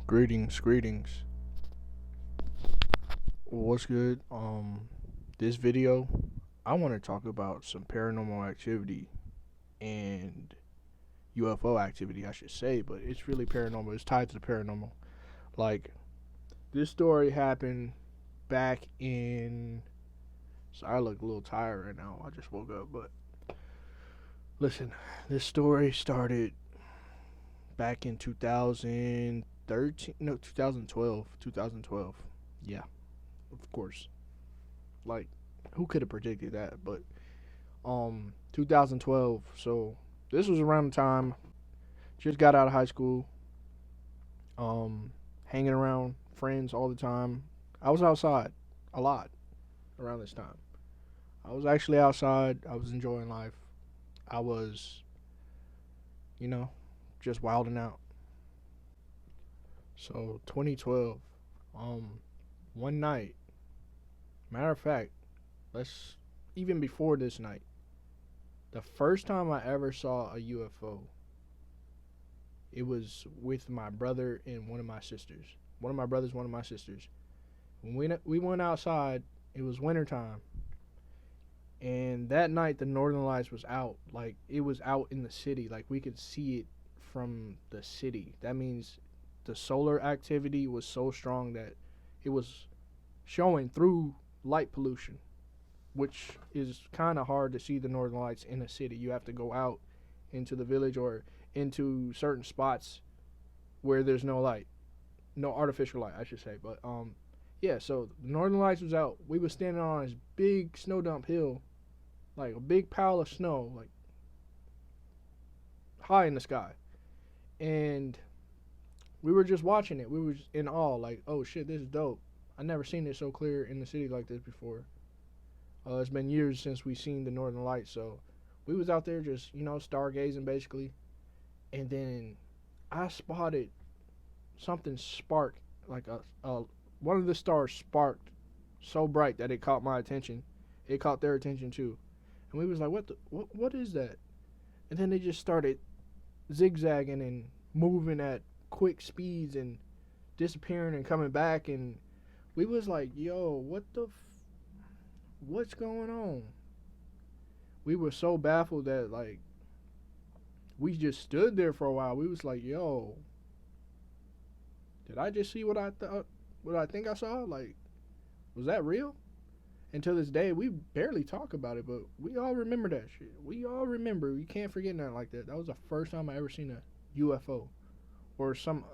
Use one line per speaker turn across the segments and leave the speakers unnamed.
Greetings. What's good? This video, I want to talk about some paranormal activity and UFO activity, I should say, but it's really paranormal. It's tied to the paranormal. Like, this story happened back in. So I look a little tired right now. I just woke up, but listen, this story started back in 2013. No, 2012. 2012. Yeah, of course. Like, who could have predicted that? But 2012. So this was around the time just got out of high school. Hanging around friends all the time. I was outside a lot around this time. I was actually outside. I was enjoying life. I was, you know, just wilding out. So 2012. One night. Matter of fact, let's even before this night. The first time I ever saw a UFO, it was with my brother and one of my sisters. One of my brothers, one of my sisters. When we went outside, it was wintertime. And that night, the Northern Lights was out. Like, it was out in the city. Like, we could see it from the city. That means the solar activity was so strong that it was showing through light pollution, which is kind of hard to see the Northern Lights in a city. You have to go out into the village or into certain spots where there's no light, no artificial light, I should say. But yeah. So the Northern Lights was out. We was standing on this big snow dump hill, like a big pile of snow, like high in the sky, and we were just watching it. We were just in awe, like, oh shit, this is dope. I never seen it so clear in the city like this before. It's been years since we seen the Northern Lights, so we was out there just stargazing basically, and then I spotted something spark, like a one of the stars sparked so bright that it caught my attention. It caught their attention too, and we was like, what is that? And then they just started zigzagging and moving at quick speeds and disappearing and coming back, and we was like, yo, what's going on? We were so baffled that, like, we just stood there for a while. We was like, yo, did I just see what I thought, what I think I saw? Like, was that real? And to this day, we barely talk about it, but we all remember that shit. We all remember. We can't forget nothing like that. That was the first time I ever seen a UFO or some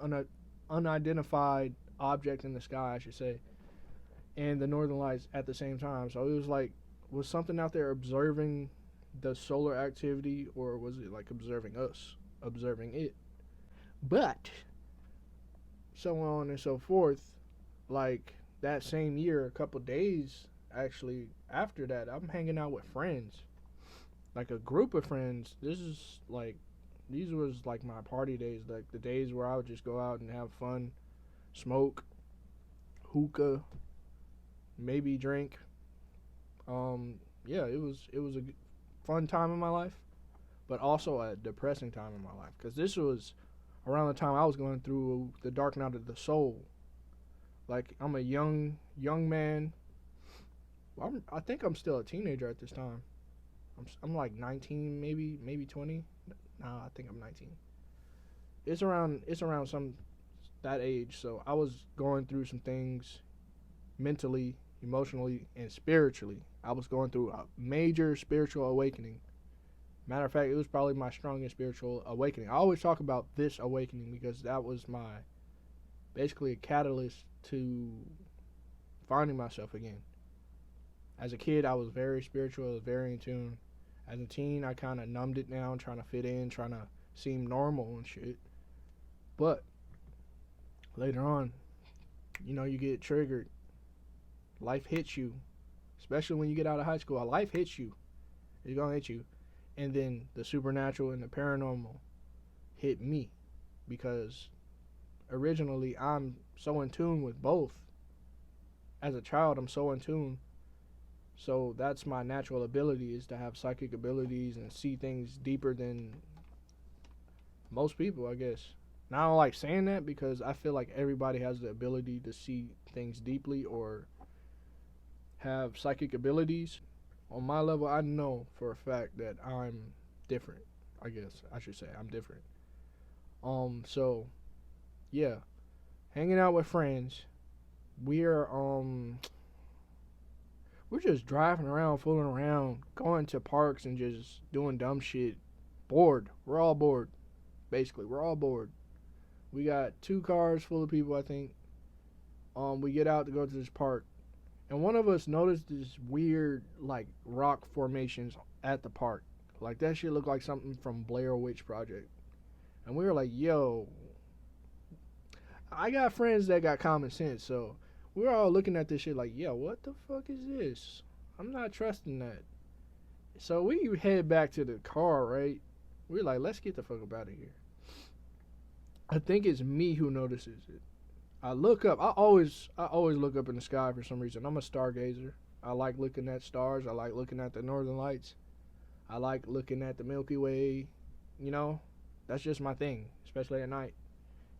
unidentified object in the sky, I should say, and the Northern Lights at the same time. So it was like, was something out there observing the solar activity, or was it like observing us, observing it? But so on and so forth. Like, that same year, a couple days actually after that, I'm hanging out with friends, like a group of friends. These was like my party days, like the days where I would just go out and have fun, smoke, hookah, maybe drink. Yeah, it was a fun time in my life, but also a depressing time in my life, because this was around the time I was going through the dark night of the soul. Like, I'm a young man. I think I'm still a teenager at this time. I'm like 19, maybe 20. Nah, I think I'm 19. It's around some that age. So I was going through some things mentally, emotionally, and spiritually. I was going through a major spiritual awakening. Matter of fact, it was probably my strongest spiritual awakening. I always talk about this awakening because that was my basically a catalyst to finding myself again. As a kid, I was very spiritual, I was very in tune. As a teen, I kind of numbed it down, trying to fit in, trying to seem normal and shit. But later on, you get triggered. Life hits you, especially when you get out of high school. Life hits you. It's gonna hit you. And then the supernatural and the paranormal hit me, because originally I'm so in tune with both. As a child, I'm so in tune. So that's my natural ability, is to have psychic abilities and see things deeper than most people, I guess. Now I don't like saying that because I feel like everybody has the ability to see things deeply or have psychic abilities. On my level, I know for a fact that I'm different. I guess I should say I'm different. So yeah, hanging out with friends. We're just driving around, fooling around, going to parks and just doing dumb shit. Bored. We're all bored. Basically, we're all bored. We got 2 cars full of people, I think. We get out to go to this park, and one of us noticed this weird like rock formations at the park. Like that shit looked like something from Blair Witch Project. And we were like, yo, I got friends that got common sense, so we were all looking at this shit like, yo, what the fuck is this? I'm not trusting that. So we head back to the car, right? We're like, let's get the fuck up out of here. I think it's me who notices it. I look up. I always look up in the sky for some reason. I'm a stargazer. I like looking at stars. I like looking at the northern lights. I like looking at the Milky Way. You know, that's just my thing, especially at night.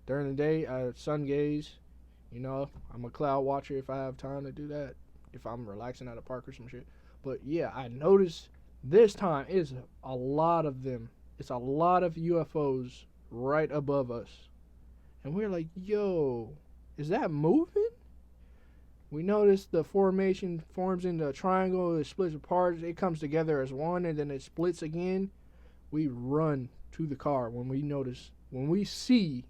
During the day, I sun gaze. You know, I'm a cloud watcher if I have time to do that. If I'm relaxing at a park or some shit. But yeah, I noticed this time it's a lot of them. It's a lot of UFOs right above us. And we're like, yo, is that moving? We notice the formation forms into a triangle, it splits apart, it comes together as one, and then it splits again. We run to the car when we see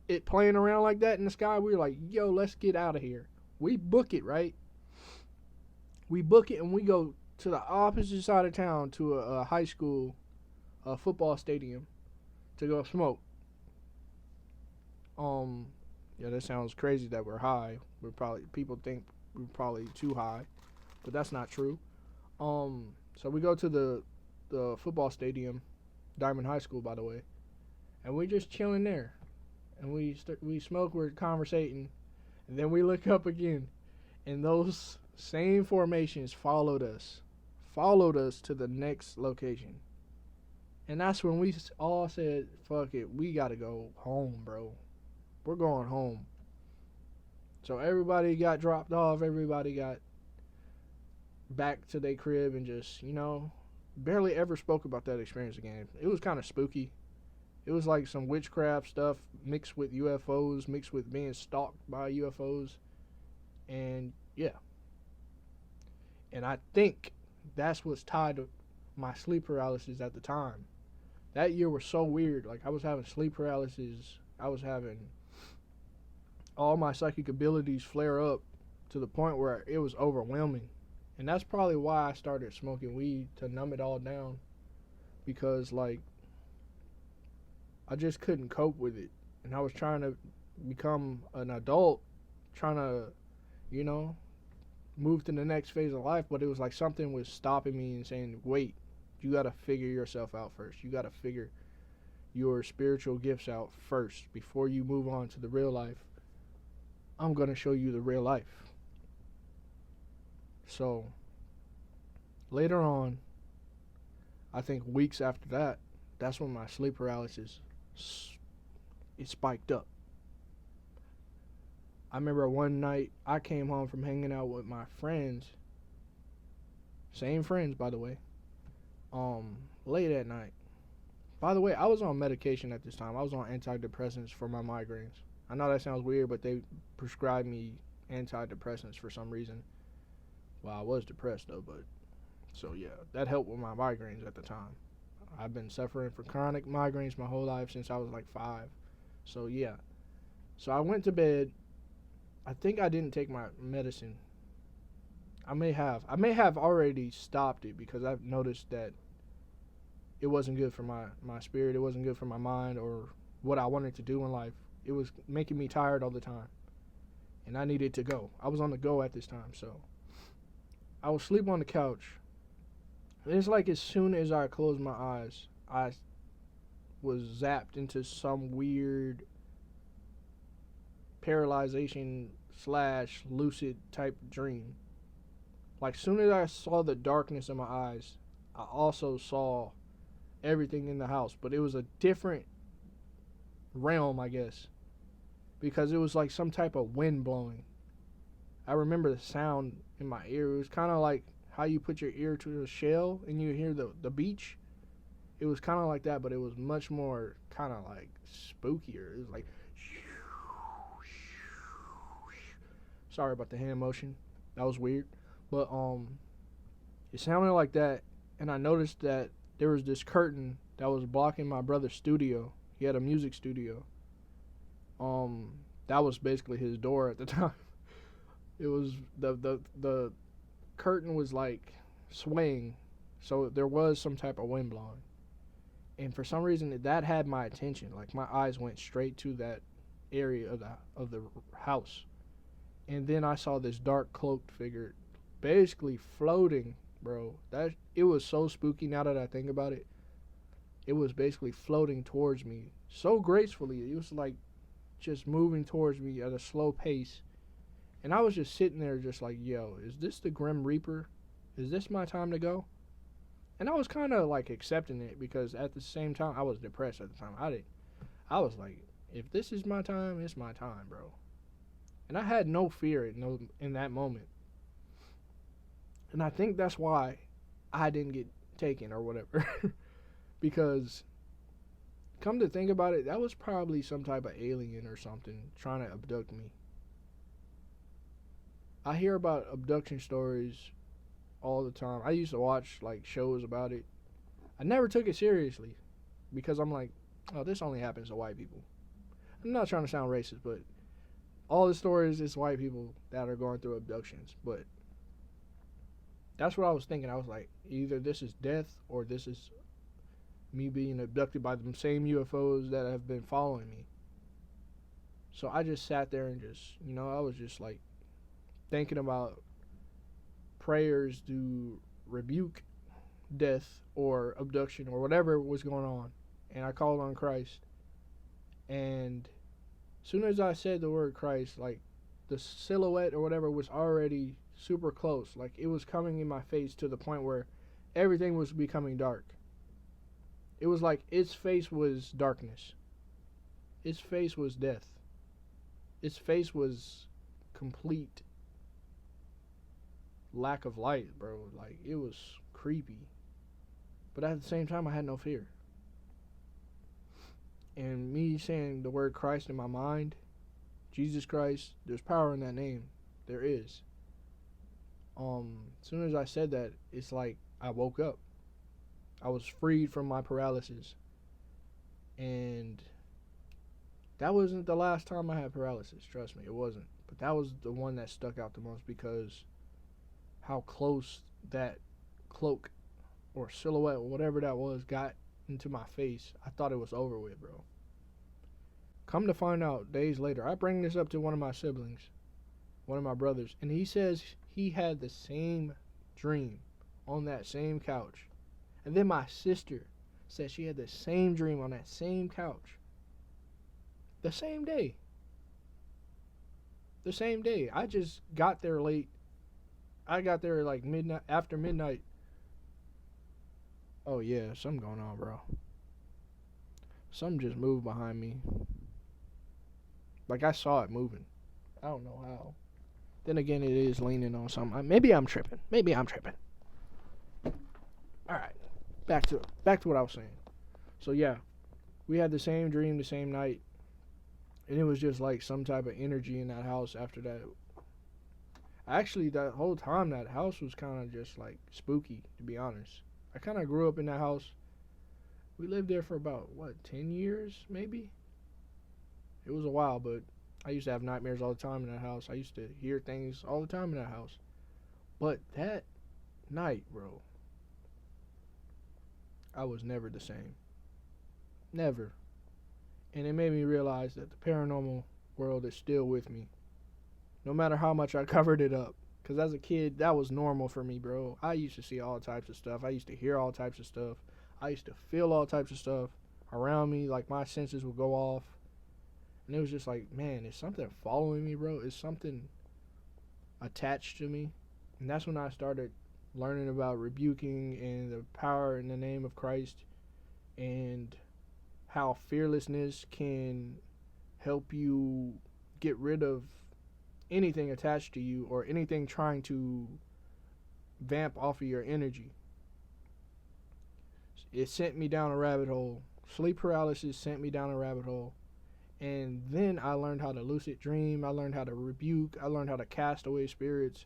it playing around like that in the sky. We're like, yo, let's get out of here. We book it, right? We book it and we go to the opposite side of town to a high school, a football stadium, to go smoke. Yeah, that sounds crazy that we're high. People think we're probably too high, but that's not true. So we go to the football stadium, Diamond High School, by the way, and we just chilling there, and we smoke, we're conversating, and then we look up again, and those same formations followed us to the next location, and that's when we all said, "Fuck it, we gotta go home, bro. We're going home." So everybody got dropped off. Everybody got back to their crib and just, barely ever spoke about that experience again. It was kind of spooky. It was like some witchcraft stuff mixed with UFOs, mixed with being stalked by UFOs. And yeah. And I think that's what's tied to my sleep paralysis at the time. That year was so weird. Like, I was having sleep paralysis. I was having all my psychic abilities flare up to the point where it was overwhelming. And that's probably why I started smoking weed, to numb it all down. Because, like, I just couldn't cope with it. And I was trying to become an adult, trying to, move to the next phase of life. But it was like something was stopping me and saying, wait, you got to figure yourself out first. You got to figure your spiritual gifts out first before you move on to the real life. I'm going to show you the real life. So, later on, I think weeks after that, that's when my sleep paralysis, it spiked up. I remember one night, I came home from hanging out with my friends, same friends, by the way, late at night. By the way, I was on medication at this time. I was on antidepressants for my migraines. I know that sounds weird, but they prescribed me antidepressants for some reason. Well, I was depressed though, but so yeah, that helped with my migraines at the time. I've been suffering from chronic migraines my whole life since I was like 5. So yeah. So I went to bed. I think I didn't take my medicine. I may have already stopped it because I've noticed that it wasn't good for my spirit. It wasn't good for my mind or what I wanted to do in life. It was making me tired all the time. And I needed to go. I was on the go at this time, so I was asleep on the couch. And it's like as soon as I closed my eyes, I was zapped into some weird paralyzation / lucid type dream. Like soon as I saw the darkness in my eyes, I also saw everything in the house, but it was a different realm, I guess, because it was like some type of wind blowing. I remember the sound in my ear. It was kind of like how you put your ear to a shell and you hear the beach. It was kind of like that, but it was much more kind of like spookier. It was like, sorry about the hand motion. That was weird, but it sounded like that, and I noticed that there was this curtain that was blocking my brother's studio. He had a music studio. That was basically his door at the time. It was the curtain was like swaying, so there was some type of wind blowing. And for some reason that had my attention. Like my eyes went straight to that area of the house. And then I saw this dark cloaked figure basically floating, bro. That it was so spooky now that I think about it. It was basically floating towards me so gracefully. It was like just moving towards me at a slow pace. And I was just sitting there just like, yo, is this the Grim Reaper? Is this my time to go? And I was kind of like accepting it because at the same time I was depressed at the time. I was like, if this is my time, it's my time, bro. And I had no fear in that moment. And I think that's why I didn't get taken or whatever. Because come to think about it, that was probably some type of alien or something trying to abduct me. I hear about abduction stories all the time. I used to watch like shows about it. I never took it seriously because I'm like, oh, this only happens to white people. I'm not trying to sound racist, but all the stories is white people that are going through abductions. But that's what I was thinking. I was like, either this is death or this is me being abducted by the same UFOs that have been following me. So I just sat there and just, I was just like thinking about prayers to rebuke death or abduction or whatever was going on. And I called on Christ. And as soon as I said the word Christ, like the silhouette or whatever was already super close. Like it was coming in my face to the point where everything was becoming dark. It was like its face was darkness. Its face was death. Its face was complete lack of light, bro. Like it was creepy. But at the same time I had no fear. And me saying the word Christ in my mind, Jesus Christ, there's power in that name. There is. As soon as I said that, it's like I woke up. I was freed from my paralysis. And that wasn't the last time I had paralysis, trust me, it wasn't. But that was the one that stuck out the most because how close that cloak or silhouette or whatever that was got into my face. I thought it was over with, bro. Come to find out days later, I bring this up to one of my siblings, one of my brothers, and he says he had the same dream on that same couch. And then my sister said she had the same dream on that same couch. The same day. The same day. I just got there late. I got there like midnight, after midnight. Oh yeah, something going on, bro. Something just moved behind me. Like I saw it moving. I don't know how. Then again, it is leaning on something. Maybe I'm tripping. Alright. Back to what I was saying. So yeah, we had the same dream the same night. And it was just like some type of energy in that house after that. Actually, that whole time, that house was kind of just like spooky, to be honest. I kind of grew up in that house. We lived there for about, 10 years, maybe? It was a while, but I used to have nightmares all the time in that house. I used to hear things all the time in that house. But that night, bro, I was never the same. Never. And it made me realize that the paranormal world is still with me. No matter how much I covered it up. Because as a kid, that was normal for me, bro. I used to see all types of stuff. I used to hear all types of stuff. I used to feel all types of stuff around me. Like my senses would go off. And it was just like, man, is something following me, bro? Is something attached to me? And that's when I started learning about rebuking and the power in the name of Christ. And how fearlessness can help you get rid of anything attached to you or anything trying to vamp off of your energy. It sent me down a rabbit hole. Sleep paralysis sent me down a rabbit hole. And then I learned how to lucid dream. I learned how to rebuke. I learned how to cast away spirits.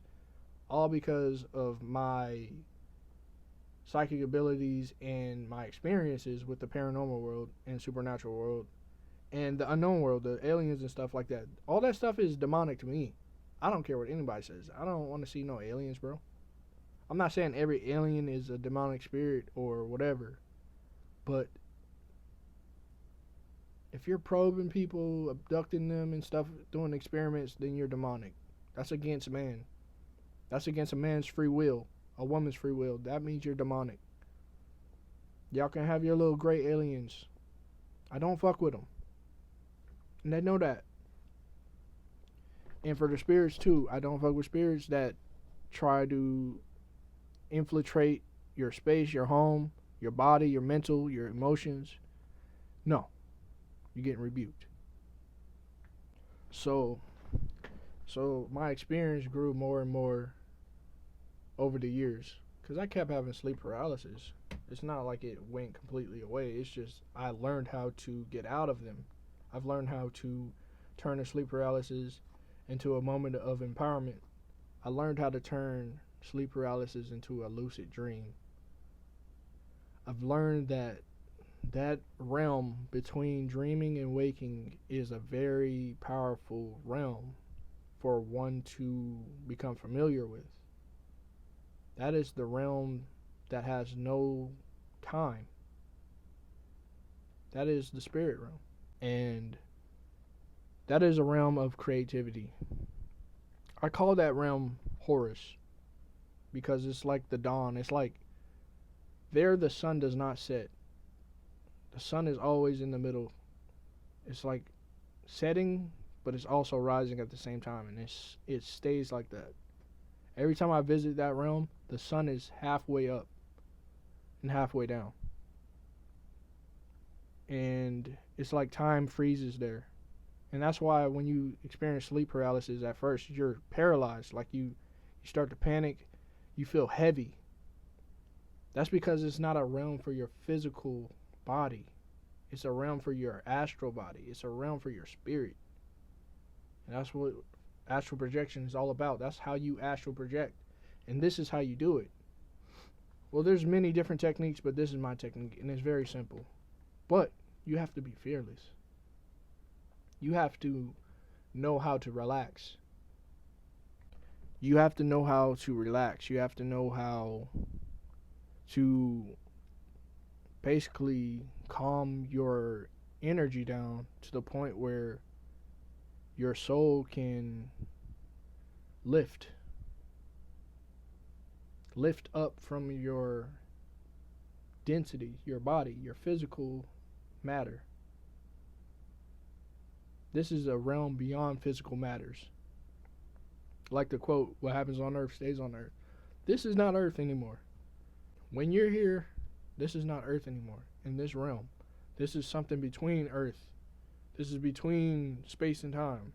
All because of my psychic abilities and my experiences with the paranormal world and supernatural world and the unknown world, the aliens and stuff like that. All that stuff is demonic to me. I don't care what anybody says. I don't want to see no aliens, bro. I'm not saying every alien is a demonic spirit or whatever, but if you're probing people, abducting them and stuff, doing experiments, then you're demonic. That's against man. That's against a man's free will, a woman's free will. That means you're demonic. Y'all can have your little gray aliens. I don't fuck with them. And they know that. And for the spirits too, I don't fuck with spirits that try to infiltrate your space, your home, your body, your mental, your emotions. No. You're getting rebuked. So my experience grew more and more over the years because I kept having sleep paralysis. It's not like it went completely away. It's just I learned how to get out of them. I've learned how to turn a sleep paralysis into a moment of empowerment. I learned how to turn sleep paralysis into a lucid dream. I've learned that realm between dreaming and waking is a very powerful realm for one to become familiar with. That is the realm that has no time. That is the spirit realm. And that is a realm of creativity. I call that realm Horus because it's like the dawn. It's like there the sun does not set. The sun is always in the middle. It's like setting, but it's also rising at the same time, and it stays like that. Every time I visit that realm, the sun is halfway up and halfway down. And it's like time freezes there. And that's why when you experience sleep paralysis at first, you're paralyzed. Like you start to panic. You feel heavy. That's because it's not a realm for your physical body. It's a realm for your astral body. It's a realm for your spirit. And that's what astral projection is all about. That's how you astral project. And this is how you do it. Well, there's many different techniques, but this is my technique, and it's very simple. But you have to be fearless. You have to know how to relax. You have to know how to relax. You have to know how to basically calm your energy down to the point where your soul can lift up from your density, your body, your physical matter. This is a realm beyond physical matters. Like the quote, what happens on earth stays on earth. This is not earth anymore. When you're here, this is not earth anymore. In this realm, this is something between earth. This is between space and time.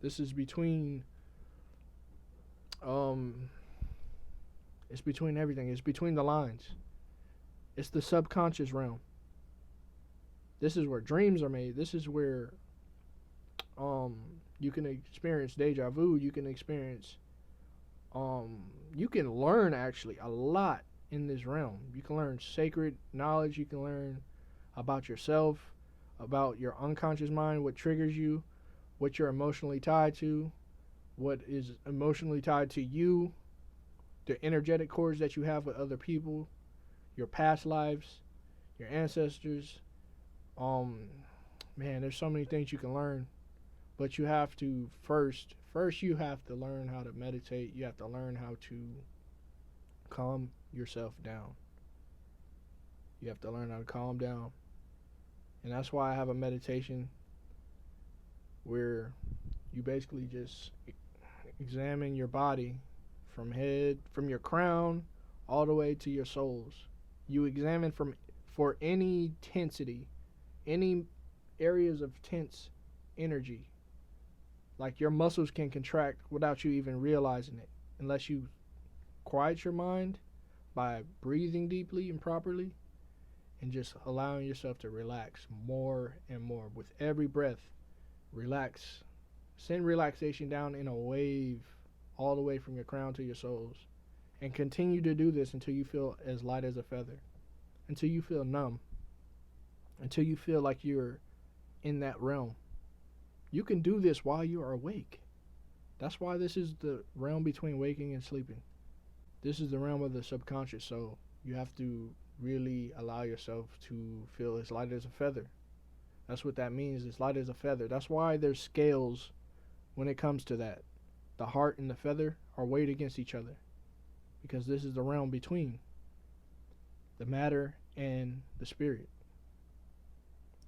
This is between it's between everything. It's between the lines. It's the subconscious realm. This is where dreams are made. This is where you can experience deja vu. You can experience you can learn actually a lot in this realm. You can learn sacred knowledge. You can learn about yourself, about your unconscious mind, what triggers you, what you're emotionally tied to, what is emotionally tied to you, the energetic cords that you have with other people, your past lives, your ancestors. Man, there's so many things you can learn, but you have to first you have to learn how to meditate. You have to learn how to calm yourself down. You have to learn how to calm down. And that's why I have a meditation where you basically just examine your body from your crown all the way to your soles. You examine for any tensity any areas of tense energy. Like your muscles can contract without you even realizing it, unless you quiet your mind by breathing deeply and properly and just allowing yourself to relax more and more with every breath. Relax. Send relaxation down in a wave all the way from your crown to your soles. And continue to do this until you feel as light as a feather. Until you feel numb. Until you feel like you're in that realm. You can do this while you are awake. That's why this is the realm between waking and sleeping. This is the realm of the subconscious, so you have to really allow yourself to feel as light as a feather. That's what that means, as light as a feather. That's why there's scales when it comes to that. The heart and the feather are weighed against each other, because this is the realm between the matter and the spirit.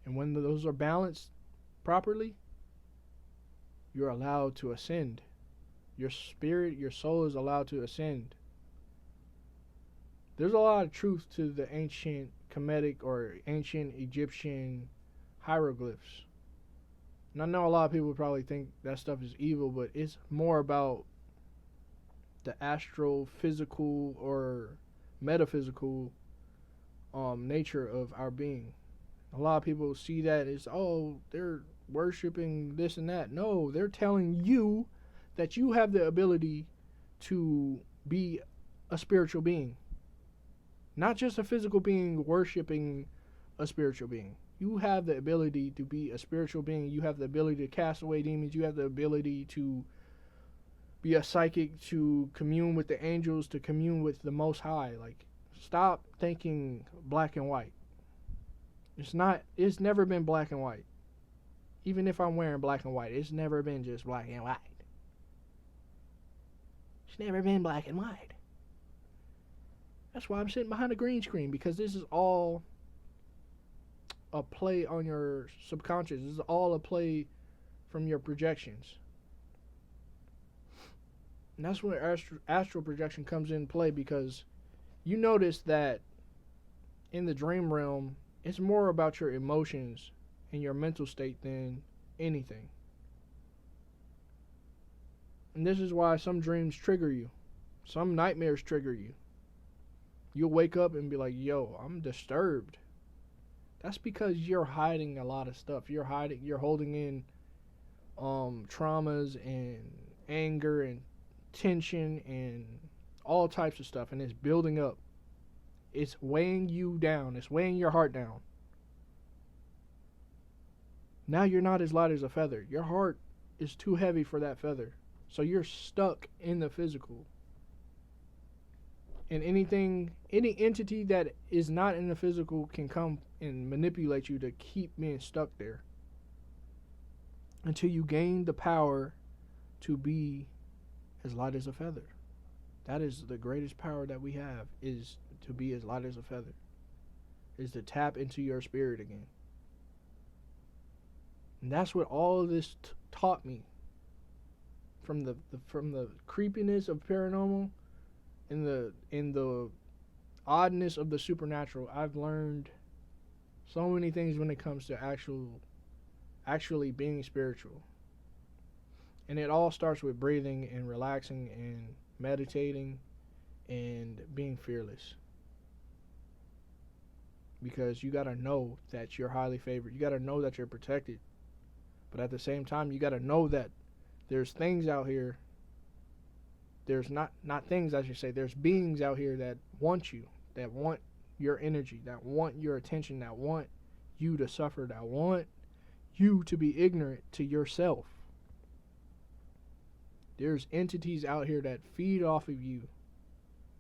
And when those are balanced properly, you're allowed to ascend. Your spirit, your soul is allowed to ascend. There's a lot of truth to the ancient Kemetic or ancient Egyptian hieroglyphs. And I know a lot of people probably think that stuff is evil, but it's more about the astral, physical, or metaphysical nature of our being. A lot of people see that as, oh, they're worshiping this and that. No, they're telling you that you have the ability to be a spiritual being. Not just a physical being worshiping a spiritual being. You have the ability to be a spiritual being. You have the ability to cast away demons. You have the ability to be a psychic, to commune with the angels, to commune with the Most High. Like, stop thinking black and white. It's never been black and white. Even if I'm wearing black and white, it's never been just black and white. It's never been black and white. That's why I'm sitting behind a green screen, because this is all a play on your subconscious. This is all a play from your projections. And that's where astral projection comes in play, because you notice that in the dream realm, it's more about your emotions and your mental state than anything. And this is why some dreams trigger you. Some nightmares trigger you. You'll wake up and be like, yo, I'm disturbed. That's because you're hiding a lot of stuff. You're holding in traumas and anger and tension and all types of stuff, and it's building up. It's weighing you down. It's weighing your heart down. Now you're not as light as a feather. Your heart is too heavy for that feather. So you're stuck in the physical. And any entity that is not in the physical can come and manipulate you to keep being stuck there, until you gain the power to be as light as a feather. That is the greatest power that we have, is to be as light as a feather. Is to tap into your spirit again. And that's what all of this taught me. From the creepiness of paranormal and the oddness of the supernatural, I've learned so many things when it comes to actually being spiritual. And it all starts with breathing and relaxing and meditating and being fearless. Because you got to know that you're highly favored. You got to know that you're protected. But at the same time, you got to know that there's things out here. There's not things, I should say. There's beings out here that want you, that want your energy, that want your attention, that want you to suffer, that want you to be ignorant to yourself. There's entities out here that feed off of you.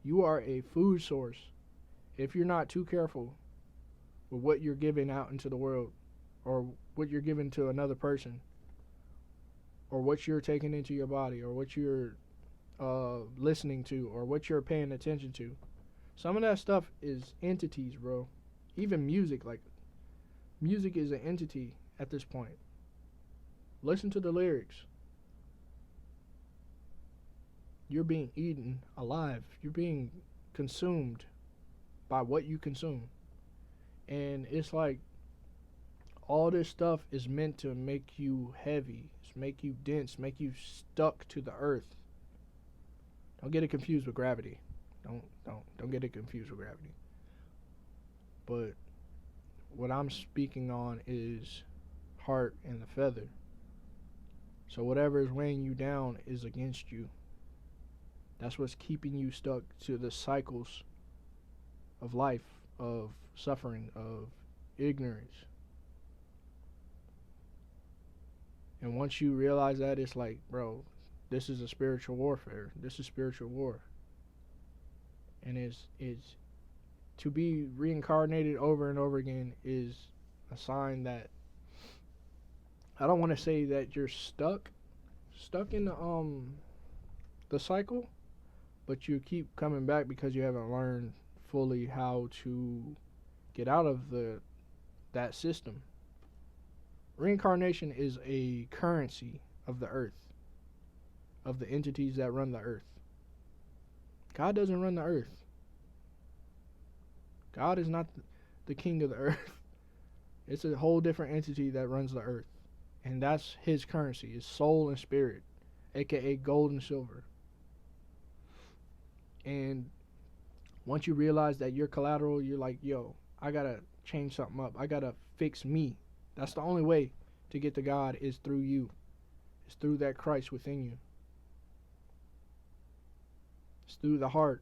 You are a food source if you're not too careful with what you're giving out into the world, or what you're giving to another person, or what you're taking into your body, or what you're listening to, or what you're paying attention to. Some of that stuff is entities, bro. Even music, like music is an entity at this point. Listen to the lyrics. You're being eaten alive. You're being consumed by what you consume. And it's like All this stuff is meant to make you heavy, make you dense, make you stuck to the earth. Don't get it confused with gravity. Don't get it confused with gravity. But what I'm speaking on is heart and the feather. So whatever is weighing you down is against you. That's what's keeping you stuck to the cycles of life, of suffering, of ignorance. And once you realize that, it's like, bro, this is a spiritual warfare. This is spiritual war. And it's to be reincarnated over and over again is a sign that I don't want to say that you're stuck in the cycle, but you keep coming back because you haven't learned fully how to get out of that system. Reincarnation is a currency of the earth, of the entities that run the earth. God doesn't run the earth. God is not the king of the earth. It's a whole different entity that runs the earth. And that's his currency, his soul and spirit, aka gold and silver. And once you realize that you're collateral, you're like, yo, I gotta change something up. I gotta fix me. That's the only way to get to God is through you. It's through that Christ within you. It's through the heart.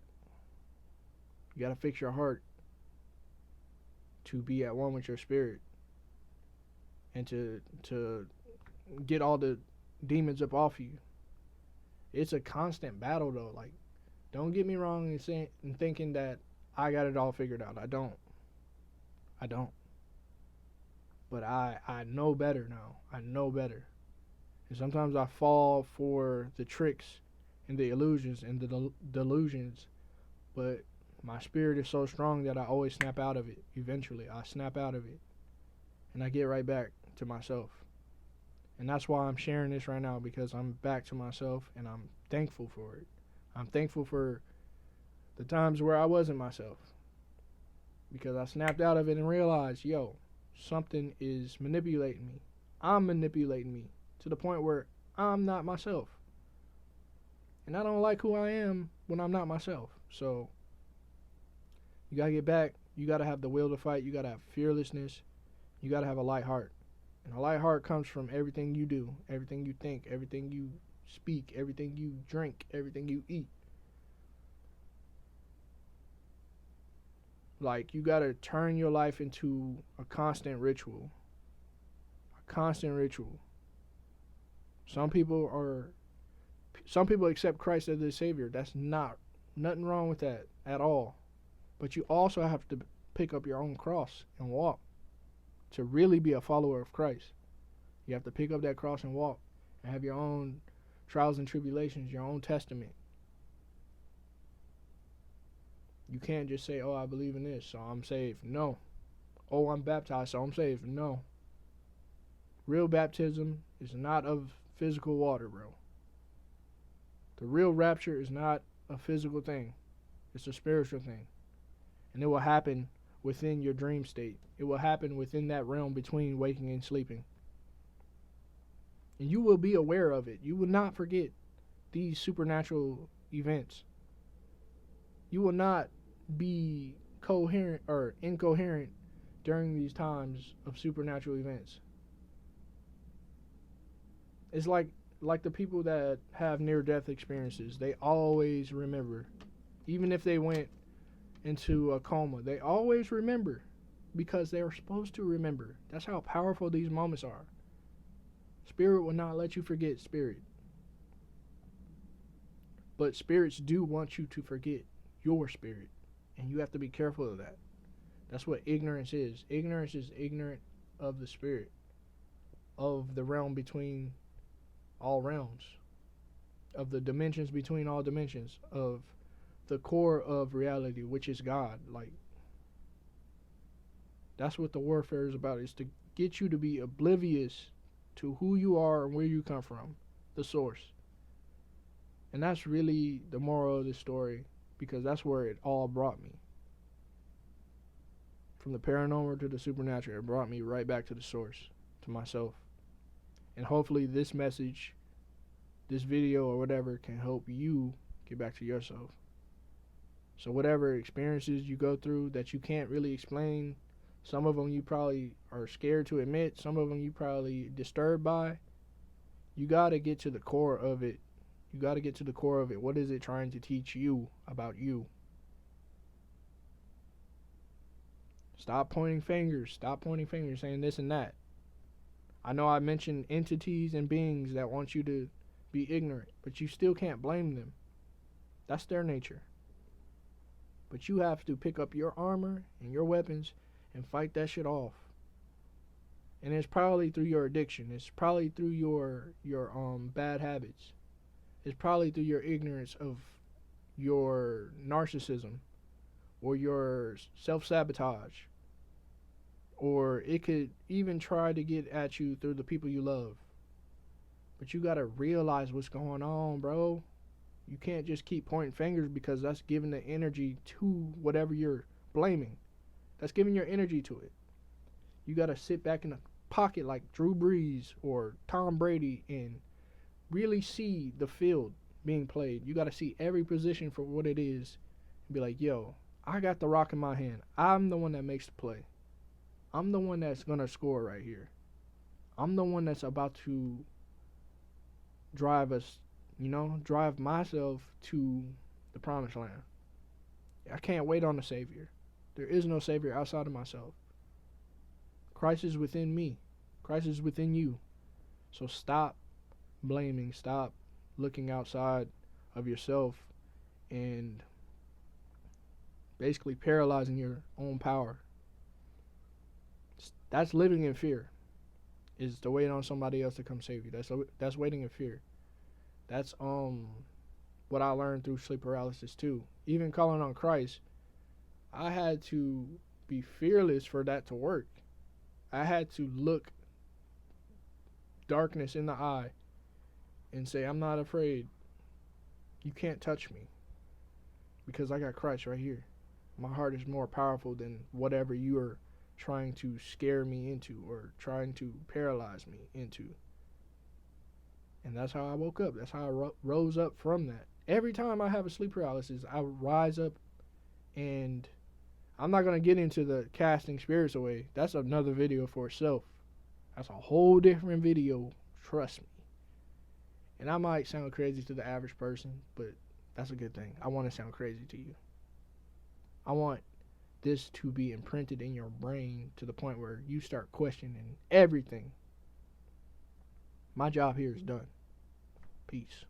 You gotta fix your heart to be at one with your spirit. And to get all the demons up off you. It's a constant battle though. Like, don't get me wrong in thinking that I got it all figured out. I don't. But I know better now. I know better. And sometimes I fall for the tricks and the illusions and the delusions. But my spirit is so strong that I always snap out of it. Eventually, I snap out of it. And I get right back to myself. And that's why I'm sharing this right now, because I'm back to myself and I'm thankful for it. I'm thankful for the times where I wasn't myself, because I snapped out of it and realized, yo, something is manipulating me. I'm manipulating me to the point where I'm not myself. And I don't like who I am when I'm not myself. So you got to get back. You got to have the will to fight. You got to have fearlessness. You got to have a light heart. And a light heart comes from everything you do, everything you think, everything you speak, everything you drink, everything you eat. Like, you got to turn your life into a constant ritual. A constant ritual. Some people accept Christ as their Savior. That's nothing wrong with that at all. But you also have to pick up your own cross and walk. To really be a follower of Christ, you have to pick up that cross and walk and have your own trials and tribulations, your own testament. You can't just say, oh, I believe in this, so I'm saved. No. Oh, I'm baptized, so I'm saved. No. Real baptism is not of physical water, bro. The real rapture is not a physical thing. It's a spiritual thing. And it will happen within your dream state. It will happen within that realm between waking and sleeping. And you will be aware of it. You will not forget these supernatural events. You will not be coherent or incoherent during these times of supernatural events. It's like the people that have near-death experiences. They always remember. Even if they went into a coma, they always remember, because they are supposed to remember. That's how powerful these moments are. Spirit will not let you forget spirit. But spirits do want you to forget your spirit. And you have to be careful of that. That's what ignorance is. Ignorance is ignorant of the spirit, of the realm between all realms, of the dimensions between all dimensions, of the core of reality, which is God. Like, that's what the warfare is about, is to get you to be oblivious to who you are and where you come from, the source. And that's really the moral of this story, because that's where it all brought me. from the paranormal to the supernatural. It brought me right back to the source, to myself. And hopefully this message, this video or whatever can help you get back to yourself. So whatever experiences you go through that you can't really explain, some of them you probably are scared to admit, some of them you probably disturbed by, you got to get to the core of it. You got to get to the core of it. What is it trying to teach you about you? Stop pointing fingers. Stop pointing fingers saying this and that. I know I mentioned entities and beings that want you to be ignorant, but you still can't blame them. That's their nature. But you have to pick up your armor and your weapons and fight that shit off. And it's probably through your addiction. It's probably through your bad habits. It's probably through your ignorance of your narcissism or your self-sabotage. Or it could even try to get at you through the people you love. But you gotta realize what's going on, bro. You can't just keep pointing fingers because that's giving the energy to whatever you're blaming. That's giving your energy to it. You gotta sit back in the pocket like Drew Brees or Tom Brady and really see the field being played. You gotta see every position for what it is and be like, yo, I got the rock in my hand. I'm the one that makes the play. I'm the one that's gonna score right here. I'm the one that's about to drive us, drive myself to the promised land. I can't wait on the Savior. There is no Savior outside of myself. Christ is within me. Christ is within you. So stop blaming. Stop looking outside of yourself and basically paralyzing your own power. That's living in fear. Is to wait on somebody else to come save you. That's waiting in fear. That's what I learned through sleep paralysis too. Even calling on Christ, I had to be fearless for that to work. I had to look darkness in the eye and say, I'm not afraid. You can't touch me because I got Christ right here. My heart is more powerful than whatever you are trying to scare me into or trying to paralyze me into. And that's how I woke up. That's how I rose up from that. Every time I have a sleep paralysis, I rise up, and I'm not going to get into the casting spirits away. That's another video for itself. That's a whole different video. Trust me. And I might sound crazy to the average person, but that's a good thing. I want to sound crazy to you. I want this to be imprinted in your brain to the point where you start questioning everything. My job here is done. Peace.